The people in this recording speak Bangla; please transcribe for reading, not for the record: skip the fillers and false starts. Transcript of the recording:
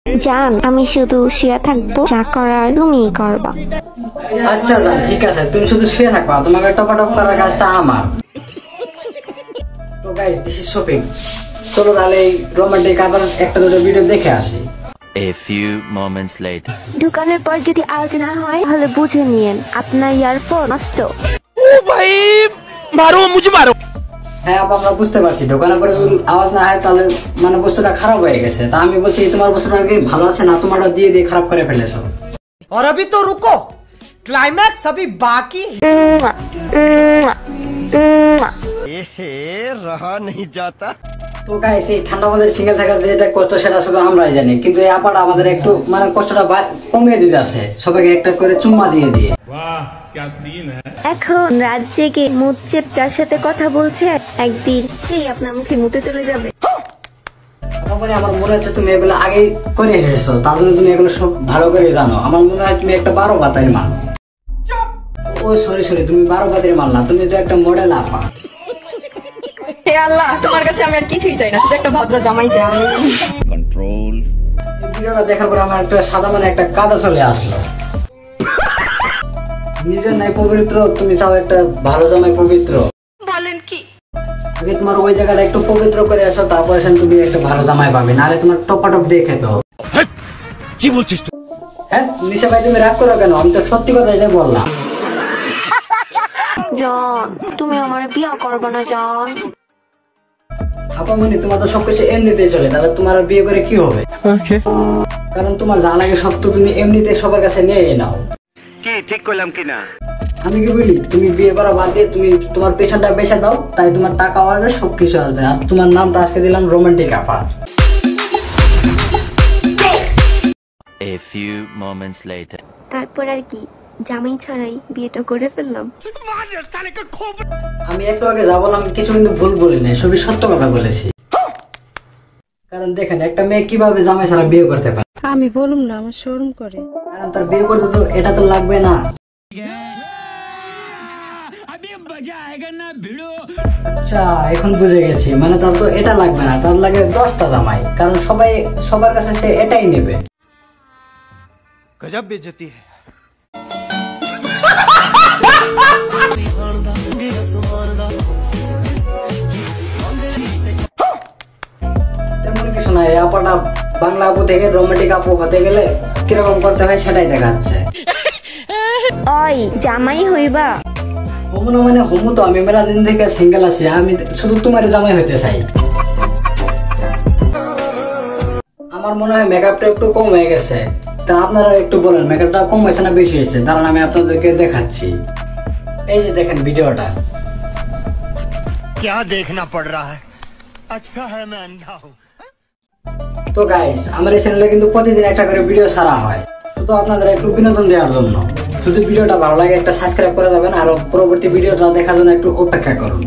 জান, আমি শুধু শুয়ে থাকবো, যা করার তুমিই করবা। আচ্ছা জান, ঠিক আছে, তুমি শুধু শুয়ে থাকবা, তোমাকে টপাটপ করার কাজটা আমার। তো গাইস, দিস ইজ শপিং। চলো তাহলে এই রোমান্টিক আবার একটা দুটো ভিডিও দেখে আসি। A few moments later. দোকানের পর যদি আলোচনা হয় তাহলে বুঝে নিয়েন আপনার ইয়ারফোন নষ্ট। ও ভাই মারো, মুঝে মারো। হ্যাঁ আপা, আমরা বুঝতে পারছি, দোকানের পরে যদি আওয়াজ না হয় তাহলে মানে বস্তুটা খারাপ হয়ে গেছে। তা আমি বলছি তোমার বস্তুটা কি ভালো আছে না, তোমারটা দিয়ে দিয়ে খারাপ করে ফেলেছো। और अभी तो रुको, क्लाइमैक्स अभी बाकी। रहा नहीं जाता। তো গাইস, এই ঠান্ডা মধ্যে সিঙ্গেল থাকার যেটা কষ্ট সেটা শুধু আমরাই জানি, কিন্তু এই আপাটা আমাদের একটু মানে কষ্টটা কমিয়ে দিতে আছে, সবাইকে একটা করে চুম্মা দিয়ে দিয়ে। এখন রাত জেগে মুচ্ছেপ যার সাথে কথা বলছে, একদিন সে আপনার মুখে মুতে চলে যাবে। আমার মনে হচ্ছে তুমি এগুলো আগে করে এসেছো, তার জন্য তুমি এগুলো সব ভালো করে জানো। আমার মনে হয় তুমি একটা 12 বাতারি মাল। ও সরি, তুমি 12 বাতারি মাল না, তুমি তো একটা মডেল আপা। হে আল্লাহ, তোমার কাছে আমি আর কিছুই চাই না, শুধু একটা ভদ্র জামাই চাই। Control. এই ভিডিওটা দেখার পর আমার একটা সাদা মানে একটা কাদা চলে আসলো। নিজের নাই পবিত্র, তুমি চাও একটা ভালো জামাই পবিত্র। বলেন কি? আগে তোমার ওই জায়গাটা একটু পবিত্র করে আসো, তারপরে তুমি একটা ভালো জামাই পাবে, নাহলে তোমার টপাটপ দিয়ে খেতে হবে। কি বলছিস তুই? হ্যাঁ নিশা ভাই, তুমি রাগ করো কেন? আমি তো সত্যি কথা এটা বললাম। জান, তুমি আমার বিয়ে করবে না জান? আপামনি, তোমার তো সবকিছু এমনিতেই চলে, তাহলে তোমার আর বিয়ে করে কি হবে? কারণ তোমার যা লাগে সব তো তুমি এমনিতে সবার কাছে নিয়ে নাও। কি ঠিক করলাম কিনা? আমি কি বলি, তুমি বিয়ে করা বাদ দিয়ে তুমি তোমার পেশাটা বেছে দাও, তাই তোমার টাকা আসবে, সবকিছু আসবে। আর তোমার নামটা আজকে দিলাম রোমান্টিক আপা। A few moments later. তারপর আর কি, জামাই ছাড়াই বিয়েটা করে ফেললাম। আমি একটু আগে যা বললাম কিছু কিন্তু ভুল বলি নাই, সবই সত্য কথা বলেছি। কারণ দেখেন, একটা মেয়ে কিভাবে জামাই ছাড়া বিয়ে করতে পারে? আমি বলুম না, আমার শরম করে। কারণ তার বিয়ে করতে তো এটা তো লাগবে না। আচ্ছা, এখন বুঝে গেছি, মানে তার তো এটা লাগবে না, তার লাগে 10টা জামাই, কারণ সবার কাছে সে এটাই নেবে। गजब बेइज्जती है। তেমন কিছু না, এই আপাটা বাংলা আপু থেকে রোমান্টিক আপু হতে গেলে কিরকম করতে হয় সেটাই দেখাচ্ছে। ওই জামাই হইবা? হমু না মানে হমু তো, আমি মেলা দিন থেকে সিঙ্গেল আছি, আমি শুধু তোমার জামাই হইতে চাই। আমার মনে হয় মেকআপটা একটু কম হয়ে গেছে, তা আপনারা একটু বলেন মেকআপটা কম হয়েছে না বেশি হয়েছে? দাঁড়ান আমি আপনাদেরকে দেখাচ্ছি। এই যে দেখেন ভিডিওটা। क्या देखना पड़ रहा है? अच्छा है मैं अंधा हूँ। তো গাইস, আমার এই চ্যানেলে কিন্তু প্রতিদিন একটা করে ভিডিও ছাড়া হয়, শুধু আপনাদের একটু বিনোদন দেওয়ার জন্য। যদি ভিডিওটা ভালো লাগে একটা সাবস্ক্রাইব করে যাবেন, আর পরবর্তী ভিডিওটা দেখার জন্য একটু অপেক্ষা করুন।